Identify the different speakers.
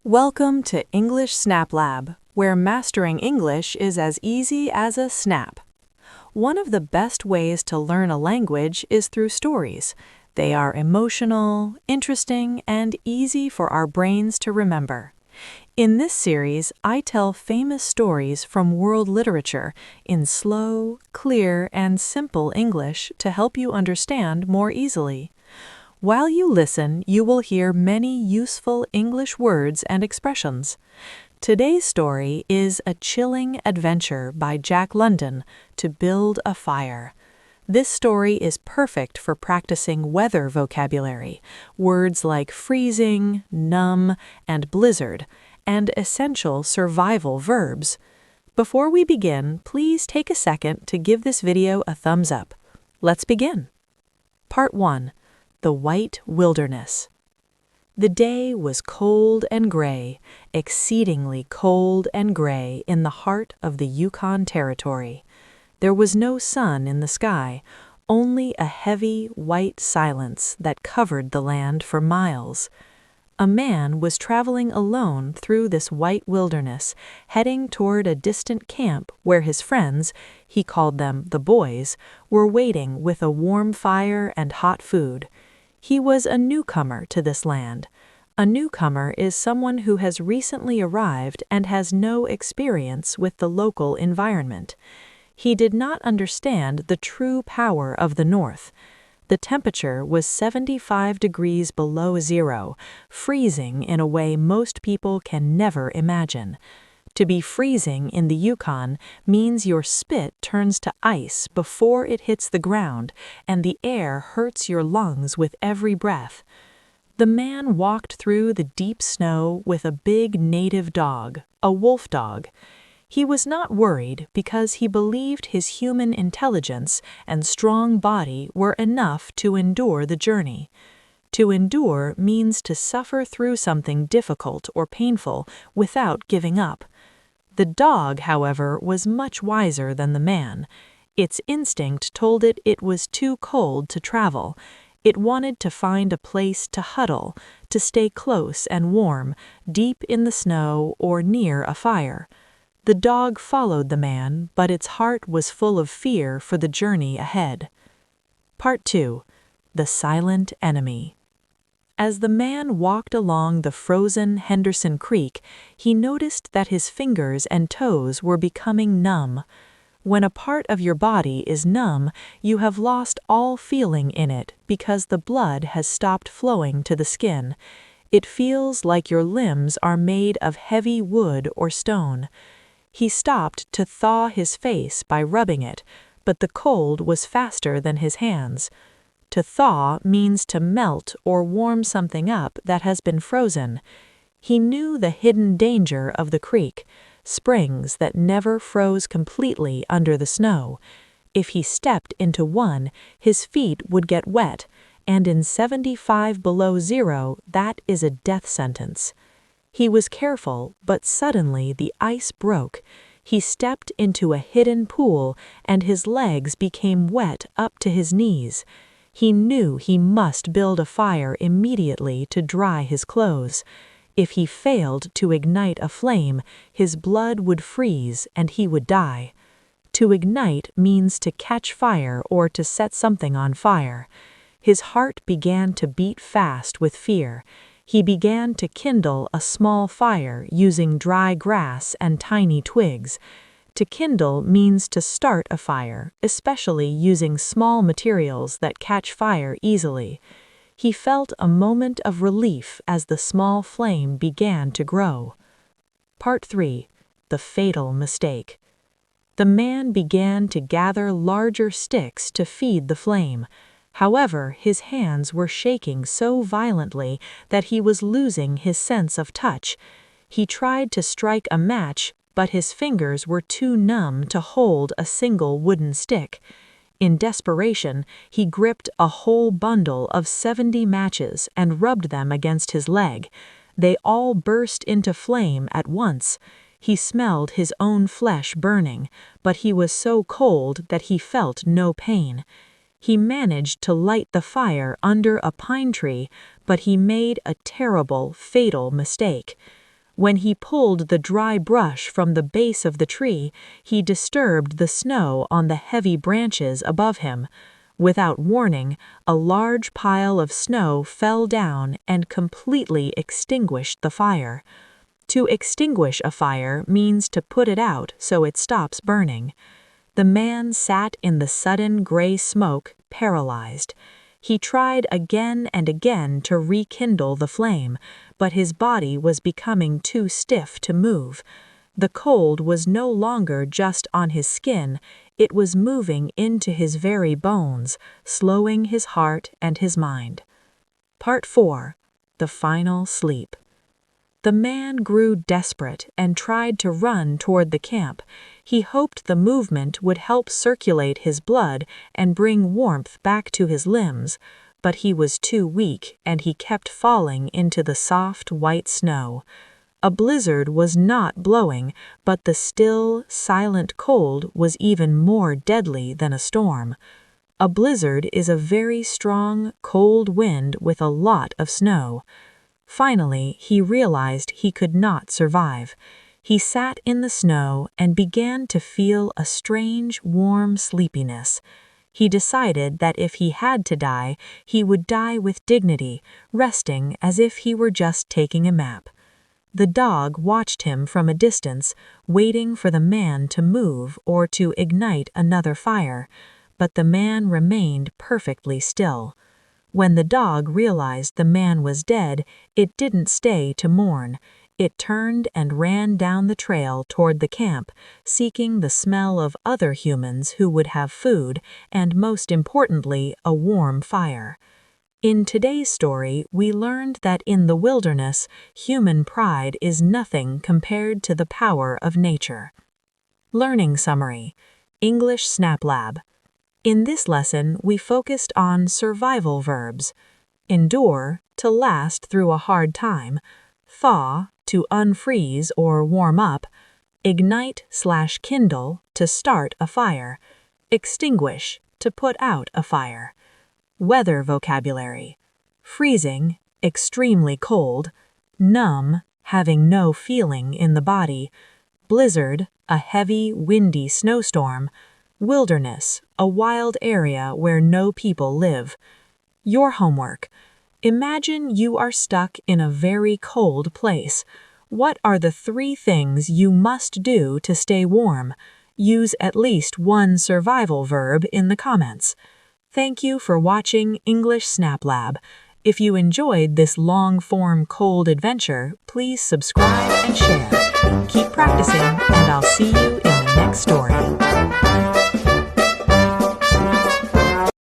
Speaker 1: Welcome to English Snap Lab, where mastering English is as easy as a snap. One of the best ways to learn a language is through stories. They are emotional, interesting, and easy for our brains to remember. In this series, I tell famous stories from world literature in slow, clear, and simple English to help you understand more easily. While you listen, you will hear many useful English words and expressions. Today's story is A Chilling Adventure by Jack London to build a fire. This story is perfect for practicing weather vocabulary, words like freezing, numb, and blizzard, and essential survival verbs. Before we begin, please take a second to give this video a thumbs up. Let's begin. Part 1. The White Wilderness. The day was cold and gray, exceedingly cold and gray in the heart of the Yukon Territory. There was no sun in the sky, only a heavy, white silence that covered the land for miles. A man was traveling alone through this white wilderness, heading toward a distant camp where his friends, he called them the boys, were waiting with a warm fire and hot food. He was a newcomer to this land. A newcomer is someone who has recently arrived and has no experience with the local environment. He did not understand the true power of the North. The temperature was 75 degrees below zero, freezing in a way most people can never imagine. To be freezing in the Yukon means your spit turns to ice before it hits the ground, and the air hurts your lungs with every breath. The man walked through the deep snow with a big native dog, a wolf dog. He was not worried because he believed his human intelligence and strong body were enough to endure the journey. To endure means to suffer through something difficult or painful without giving up. The dog, however, was much wiser than the man. Its instinct told it it was too cold to travel. It wanted to find a place to huddle, to stay close and warm, deep in the snow or near a fire. The dog followed the man, but its heart was full of fear for the journey ahead. Part 2. The Silent Enemy. As the man walked along the frozen Henderson Creek, he noticed that his fingers and toes were becoming numb. When a part of your body is numb, you have lost all feeling in it because the blood has stopped flowing to the skin. It feels like your limbs are made of heavy wood or stone. He stopped to thaw his face by rubbing it, but the cold was faster than his hands. To thaw means to melt or warm something up that has been frozen. He knew the hidden danger of the creek, springs that never froze completely under the snow. If he stepped into one, his feet would get wet, and in 75 below zero, that is a death sentence. He was careful, but suddenly the ice broke. He stepped into a hidden pool, and his legs became wet up to his knees. He knew he must build a fire immediately to dry his clothes. If he failed to ignite a flame, his blood would freeze and he would die. To ignite means to catch fire or to set something on fire. His heart began to beat fast with fear. He began to kindle a small fire using dry grass and tiny twigs. To kindle means to start a fire, especially using small materials that catch fire easily. He felt a moment of relief as the small flame began to grow. Part 3. The Fatal Mistake. The man began to gather larger sticks to feed the flame. However, his hands were shaking so violently that he was losing his sense of touch. He tried to strike a match, but his fingers were too numb to hold a single wooden stick. In desperation, he gripped a whole bundle of 70 matches and rubbed them against his leg. They all burst into flame at once. He smelled his own flesh burning, but he was so cold that he felt no pain. He managed to light the fire under a pine tree, but he made a terrible, fatal mistake. When he pulled the dry brush from the base of the tree, he disturbed the snow on the heavy branches above him. Without warning, a large pile of snow fell down and completely extinguished the fire. To extinguish a fire means to put it out so it stops burning. The man sat in the sudden gray smoke, paralyzed. He tried again and again to rekindle the flame, but his body was becoming too stiff to move. The cold was no longer just on his skin, it was moving into his very bones, slowing his heart and his mind. Part 4. The Final Sleep. The man grew desperate and tried to run toward the camp. He hoped the movement would help circulate his blood and bring warmth back to his limbs, but he was too weak and he kept falling into the soft white snow. A blizzard was not blowing, but the still, silent cold was even more deadly than a storm. A blizzard is a very strong, cold wind with a lot of snow. Finally, he realized he could not survive. He sat in the snow and began to feel a strange, warm sleepiness. He decided that if he had to die, he would die with dignity, resting as if he were just taking a nap. The dog watched him from a distance, waiting for the man to move or to ignite another fire, but the man remained perfectly still. When the dog realized the man was dead, it didn't stay to mourn. It turned and ran down the trail toward the camp, seeking the smell of other humans who would have food and, most importantly, a warm fire. In today's story, we learned that in the wilderness, human pride is nothing compared to the power of nature. Learning Summary. English Snap Lab. In this lesson, we focused on survival verbs. Endure, to last through a hard time. Thaw, to unfreeze or warm up. Ignite/kindle, to start a fire. Extinguish, to put out a fire. Weather vocabulary. Freezing, extremely cold. Numb, having no feeling in the body. Blizzard, a heavy, windy snowstorm. Wilderness, a wild area where no people live. Your homework. Imagine you are stuck in a very cold place. What are the 3 things you must do to stay warm? Use at least one survival verb in the comments. Thank you for watching English Snap Lab. If you enjoyed this long-form cold adventure, please subscribe and share. Keep practicing, and I'll see you